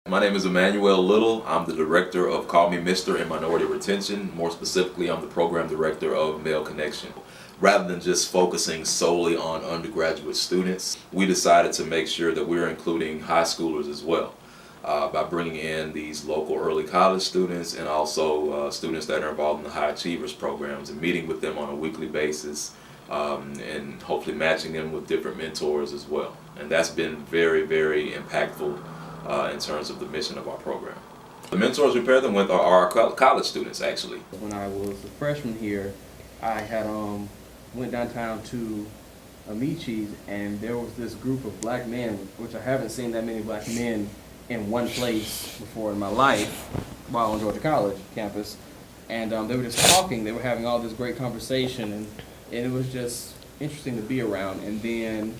My name is Emmanuel Little. I'm the director of Call Me Mister in Minority Retention. More specifically, I'm the program director of Male Connection. Rather than just focusing solely on undergraduate students, we decided to make sure that we're including high schoolers as well by bringing in these local early college students and also students that are involved in the High Achievers programs and meeting with them on a weekly basis and hopefully matching them with different mentors as well. And that's been very, very impactful in terms of the mission of our program. The mentors we pair them with are our college students, actually. When I was a freshman here, I had went downtown to Amici's, and there was this group of black men, which I haven't seen that many black men in one place before in my life while on Georgia College campus. And they were just talking, they were having all this great conversation, and it was just interesting to be around. And then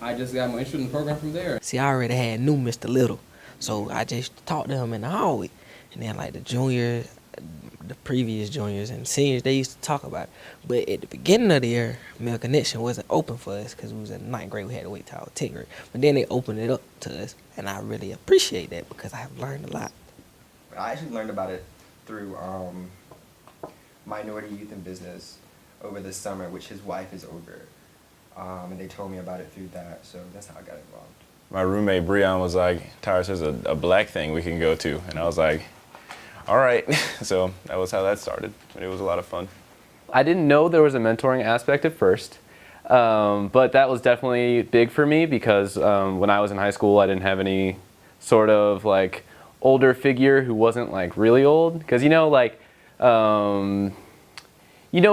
I just got more interested in the program from there. See, I already knew Mr. Little, so I just talked to him in the hallway. And then like the juniors, the previous juniors and seniors, they used to talk about it. But at the beginning of the year, Male Connection wasn't open for us because we was in 9th grade. We had to wait till our 10th grade. But then they opened it up to us, and I really appreciate that because I have learned a lot. I actually learned about it through Minority Youth in Business over the summer, which his wife is over. And they told me about it through that, so that's how I got involved. My roommate Breon was like, Tyrus, there's a black thing we can go to. And I was like, all right. So that was how that started. But it was a lot of fun. I didn't know there was a mentoring aspect at first, but that was definitely big for me because when I was in high school, I didn't have any sort of like older figure who wasn't like really old. Because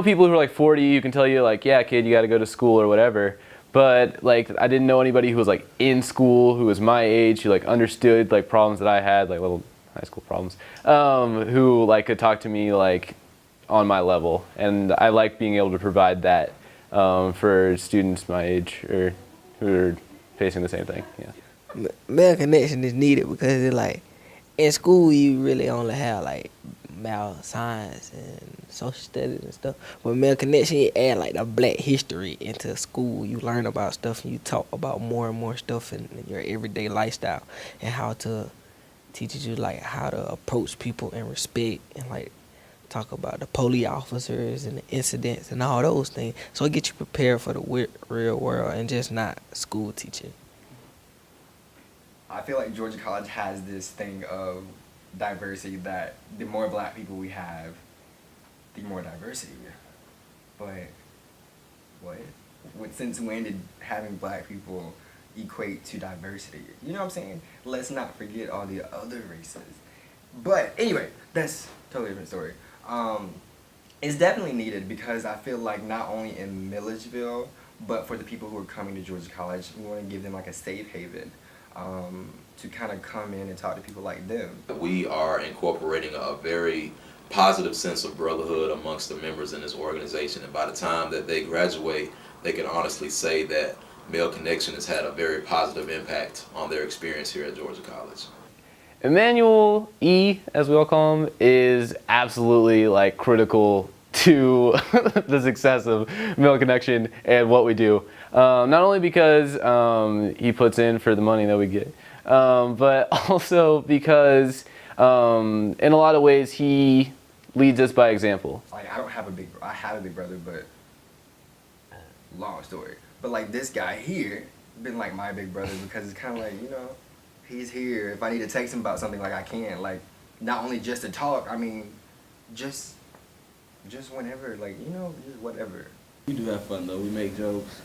people who are like 40 who can tell you like, yeah, kid, you got to go to school or whatever. But like, I didn't know anybody who was like in school, who was my age, who like understood like problems that I had, like little high school problems, who like could talk to me like on my level. And I like being able to provide that for students my age or who are facing the same thing. Yeah. Male Connection is needed because it's like, in school you really only have like math, science, and social studies and stuff. But Male Connection, you add like the black history into school. You learn about stuff and you talk about more and more stuff in your everyday lifestyle and how to teaches you like how to approach people in respect and like talk about the police officers and the incidents and all those things. So it gets you prepared for the real world and just not school teaching. I feel like Georgia College has this thing of diversity that the more black people we have, the more diversity we have. But since when did having black people equate to diversity? You know what I'm saying? Let's not forget all the other races. But anyway, that's a totally different story. It's definitely needed because I feel like not only in Milledgeville, but for the people who are coming to Georgia College, we want to give them like a safe haven. To kind of come in and talk to people like them. We are incorporating a very positive sense of brotherhood amongst the members in this organization, and by the time that they graduate, they can honestly say that Male Connection has had a very positive impact on their experience here at Georgia College. Emmanuel E, as we all call him, is absolutely like critical to the success of Male Connection and what we do. Not only because he puts in for the money that we get, but also because in a lot of ways he leads us by example. Like I have a big brother, but long story. But like this guy here, been like my big brother because it's kind of like, you know, he's here. If I need to text him about something, like I can, like not only just to talk, I mean, just whenever, like, you know, just whatever. We do have fun though. We make jokes.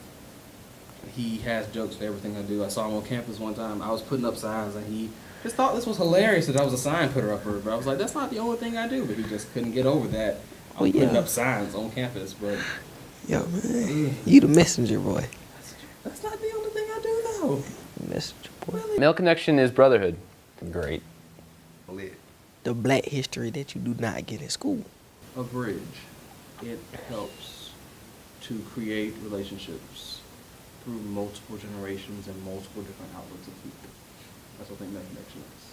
He has jokes for everything I do. I saw him on campus one time. I was putting up signs and he just thought this was hilarious that I was a sign putter upper. But I was like, that's not the only thing I do. But he just couldn't get over that. I was putting up signs on campus, but Yo, man, you the messenger boy. that's not the only thing I do though. Messenger boy. Really? Male Connection is brotherhood. Great. Lit. The black history that you do not get in school. A bridge. It helps to create relationships through multiple generations and multiple different outlooks of people. That's what I think that connection is.